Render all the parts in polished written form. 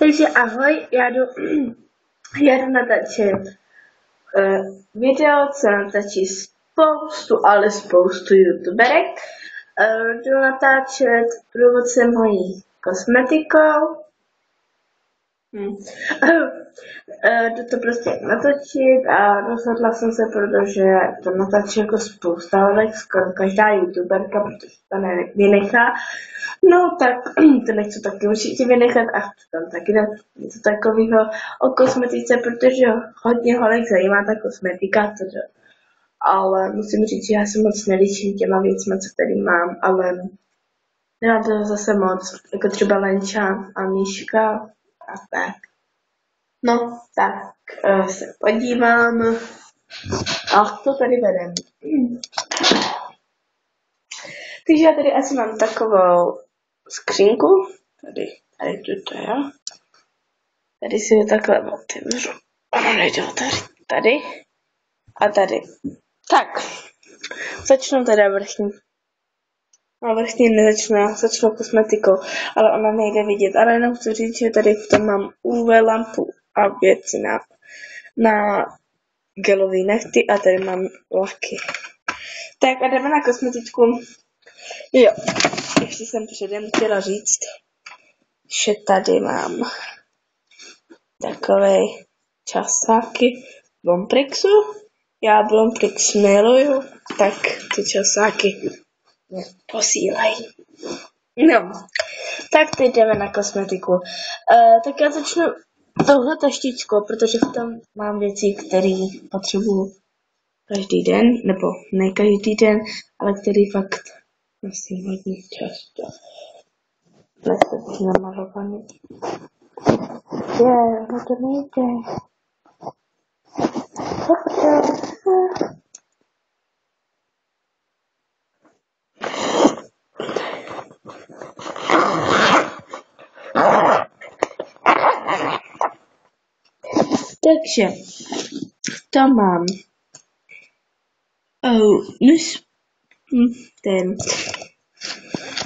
Takže ahoj, já jdu natáčet video, co natáčí spoustu youtuberek. Jdu natáčet průvodce mojí kosmetikou. Jdu to prostě natočit a rozhodla jsem se, protože to natáčí jako spousta holek, skoro každá youtuberka, protože to nevynechá. No tak to nechci taky určitě vynechat a chci tam taky dát něco takového o kosmetice, protože hodně holek zajímá ta kosmetika, ale musím říct, že já se moc neličím těma věcmi, co tady mám, ale nemám to zase moc, jako třeba Lenča a Míška a tak. No, tak se podívám. A to tady vedem. Takže já tady asi mám takovou skřínku. Tady tuto, jo. Tady si to takhle otevřu. Ono nejde otevřít. Tady. A tady. Tak. Začnu teda vrchní. No, vrchní nezačnu, já začnu kosmetikou, ale ona nejde vidět. Ale jenom chci říct, že tady v tom mám UV lampu a věci na gelový nechty a tady mám laky. Tak a jdeme na kosmetičku. Jo, ještě jsem předem chtěla říct, že tady mám takové časáky Blomprixu. Já Blomprix miluju, tak ty časáky mě posílají. No, tak teď jdeme na kosmetiku. Tak já začnu touhle taštičkou, protože v tom mám věci, které potřebuju každý den, nebo ne každý den, ale který fakt nosím hodně často. Letos namalovaný. No to nejde. Takže to mám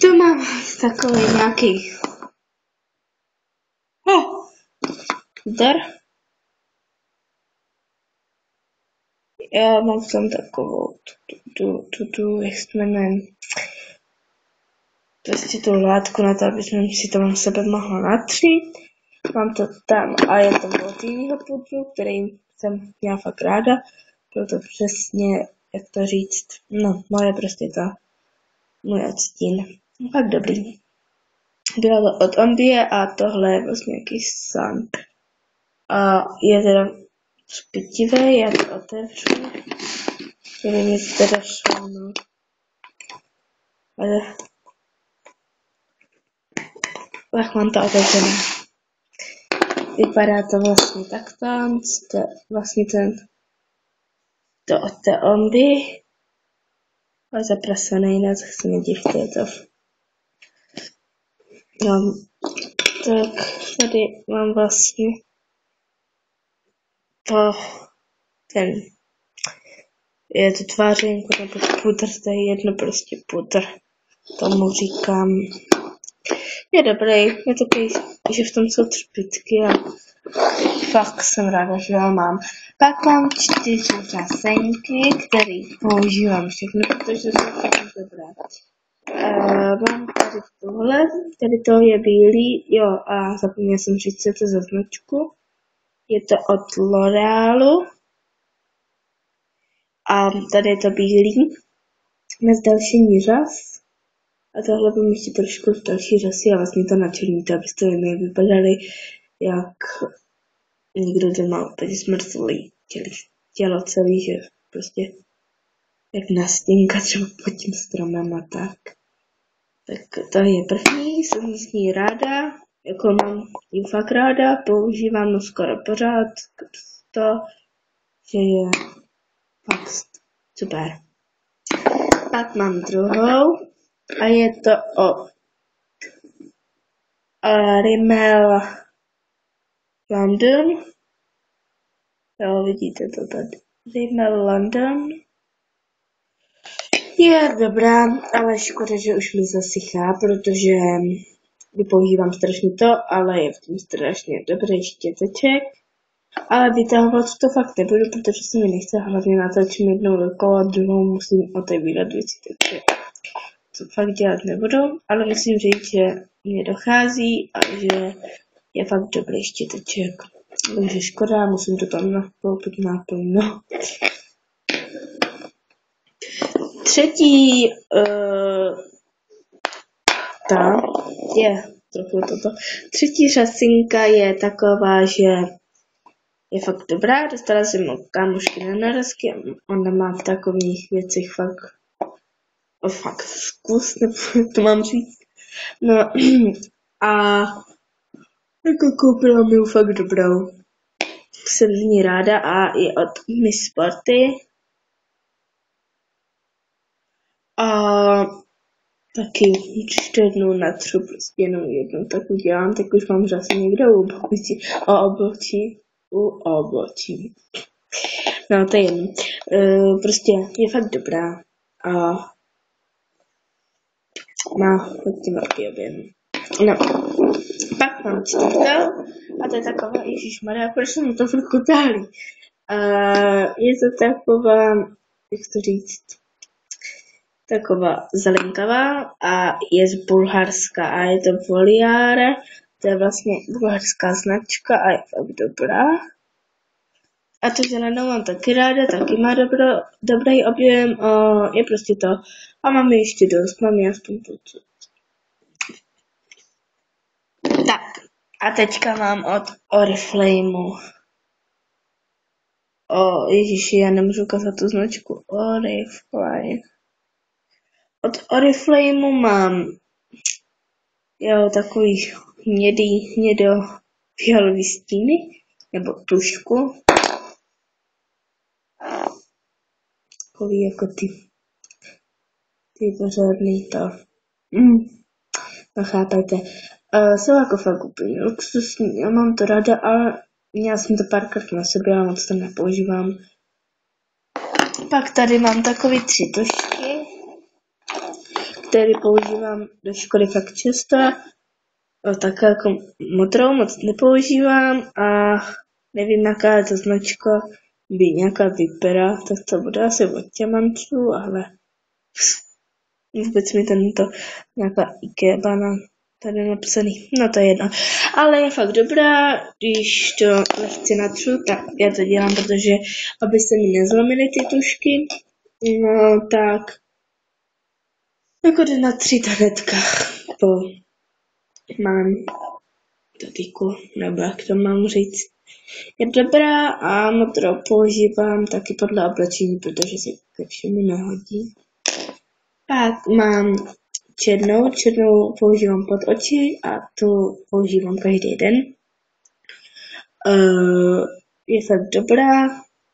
to mám takový nějaký pudr. Já mám v tom takovou jak se jmenuje, prostě tu látku na to, aby jsem si to na sebe mohla natřít. Mám to tam a je to od jiného pudru, který jsem měla fakt ráda. Bylo to přesně, jak to říct, no, moje prostě můj odstín. Fakt dobrý. Bylo to od Ombie a tohle je vlastně nějaký sun. A je teda špitivé, já to otevřu. Nevím, jestli teda šlo, no. Ale tak mám to otevřené. Vypadá to vlastně takto, to vlastně to od té Ombie. Ale zaprasaný, ne, tak se nedivte, je to. No, tak tady mám vlastně je to tvářenko nebo pudr, to je jedno prostě pudr, tomu říkám. Je dobrý, je takový, že v tom jsou třpitky a fakt jsem ráda, že ho mám. Pak mám 4 řasenky, které používám všechny, protože jsou fakt dobré. Mám tady tohle, tady to je bílý, jo, a zapomněla jsem říct, co je to za značku. Je to od L'Orealu. A tady je to bílý, dnes další řas. A tohle mám ještě trošku další řasy a vlastně to načerníte, abyste nevypadaly jak někdo doma úplně zmrzlý tělo celý, že prostě jak nastínka třeba pod tím stromem a tak. Tak to je první, jsem s ní ráda, jako mám ji fakt ráda, používám no skoro pořád, to, že je fakt super. Pak mám druhou a je to od Rimmel London. Jo, vidíte to tady. Rimmel London. Je dobrá, ale škoda, že už mi zasychá, protože používám strašně to, ale je v tom strašně dobrý štěteček. Ale vytahovat to fakt nebudu, protože se mi nechce hlavně natočím jednou rukou a druhou musím otevírat věci, takže to fakt dělat nebudu, ale musím říct, že mě dochází a že je fakt dobrý štěteček. Takže škoda, musím to tam nakoupit naplno. Třetí Třetí řasinka je taková, že je fakt dobrá, dostala jsem od kámošky na narazky, ona má v takových věcech fakt zkus, nebo to mám říct. No a jako koupila mi fakt dobrou. Jsem z ní ráda a je od Miss Sporty. A taky určitě jednou natřu, prostě jenom jednou tak udělám, tak už mám zase někdo u obočí. No to je jedno. Prostě je fakt dobrá a má hodně velký objem. No, pak mám čtvrtou a to je taková, ježišmarja, proč jsem to furt kutáli? Je to taková, jak to říct, taková zelenkavá a je z Bulharska a je to Voliare, to je vlastně bulharská značka a je fakt dobrá. A tu zelenou mám taky ráda, taky má dobrý objem, je prostě to. A mám ještě dost, mám je v tom pocit. Tak, a teďka mám od Oriflameu. Ježiši, já nemůžu ukázat tu značku. Oriflame. Od Oriflameu mám takový hnědo-fialový stíny, nebo tušku. Takový jako ty pořádný to. No chápete. Jsou jako fakt úplně luxusní, já mám to ráda, ale měla jsem to párkrát na sobě, ale moc to nepoužívám. Pak tady mám takový 3 tušky, které používám do školy fakt často. Tak jako modrou moc nepoužívám a nevím, jaká je to značka, by nějaká vypera, tak to bude asi od Těmančů, ale vůbec mi tento nějaká Ikebana tady napsaný, no to je jedno. Ale je fakt dobrá, když to lehce natřu, tak já to dělám, protože aby se mi nezlomily ty tušky, no tak jako jde natřít hnedka po mám dotyku, nebo jak to mám říct. Je dobrá a modrou používám taky podle oblečení, protože se ke všemu nehodí. Pak mám černou používám pod oči a tu používám každý den. Je fakt dobrá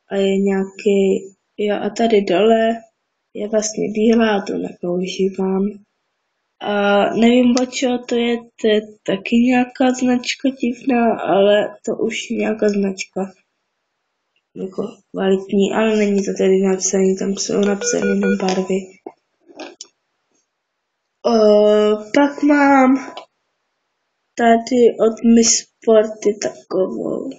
a je nějaký, a tady dole je vlastně bílá a tu nepoužívám. Nevím, o čeho to je taky nějaká značka divná, ale to už je nějaká značka jako kvalitní, ale není to tady napsané, tam jsou napsané jenom barvy. Pak mám tady od Miss Sporty takovou.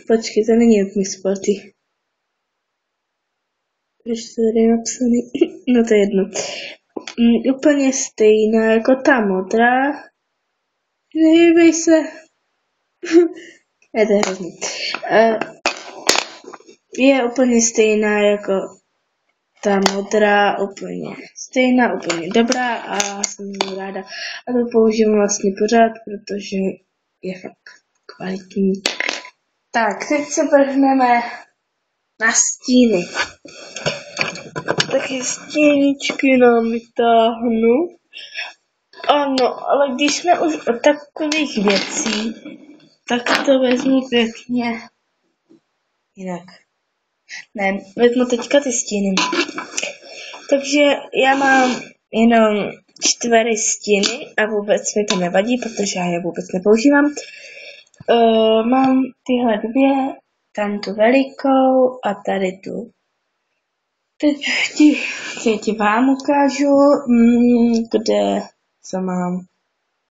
Počkej, to není od Miss Sporty. Proč to tady je napsaný? No to je jedno. Úplně stejná jako ta modrá. Nehýbej se. Je to hrozný. Je úplně stejná jako ta modrá, úplně stejná, úplně dobrá a jsem jí ráda. A to používám vlastně pořád, protože je fakt kvalitní. Tak, teď se vrhneme na stíny. Taky stíničky nám vytáhnu. Ano, ale když jsme už od takových věcí, tak to vezmu pěkně jinak. Ne, vezmu teďka ty stíny. Takže já mám jenom 4 stíny a vůbec mi to nevadí, protože já je vůbec nepoužívám. Mám tyhle 2, tam tu velikou a tady tu Teď ti vám ukážu, kde se mám